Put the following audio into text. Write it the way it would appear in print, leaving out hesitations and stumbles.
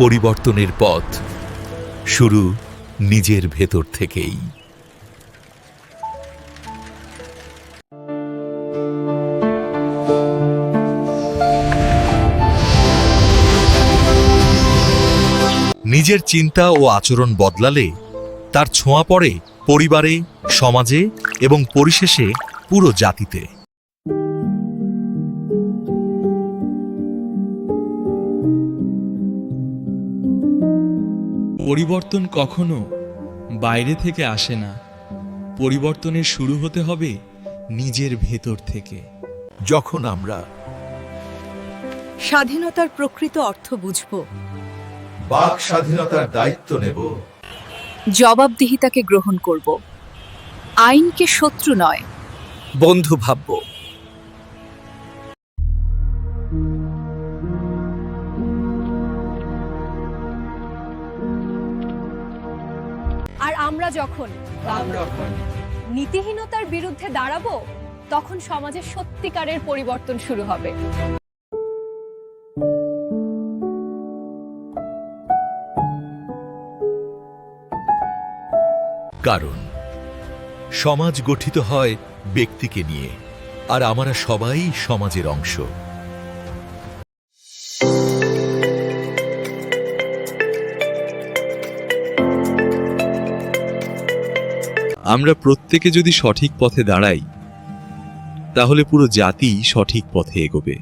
পরিবর্তনের পথ শুরু নিজের ভেতর থেকেই। নিজের চিন্তা ও আচরণ বদলালে তার ছোঁয়া পড়ে পরিবারে, সমাজে এবং পরিশেষে পুরো জাতিতে। পরিবর্তন কখনো বাইরে থেকে আসে না, পরিবর্তনের শুরু হতে হবে নিজের ভেতর থেকে। যখন আমরা স্বাধীনতার প্রকৃত অর্থ বুঝব, বাক স্বাধীনতার দায়িত্ব নেব, জবাবদিহিতাকে গ্রহণ করব, আইনকে শত্রু নয় বন্ধু ভাবব, আর আমরা যখন নীতিহীনতার বিরুদ্ধে দাঁড়াবো, তখন সমাজে সত্যিকারের পরিবর্তন শুরু হবে। কারণ সমাজ গঠিত হয় ব্যক্তিকে নিয়ে, আর আমরা সবাই সমাজের অংশ। আমরা প্রত্যেকে যদি সঠিক পথে দাঁড়াই, তাহলে পুরো জাতি সঠিক পথে এগোবে।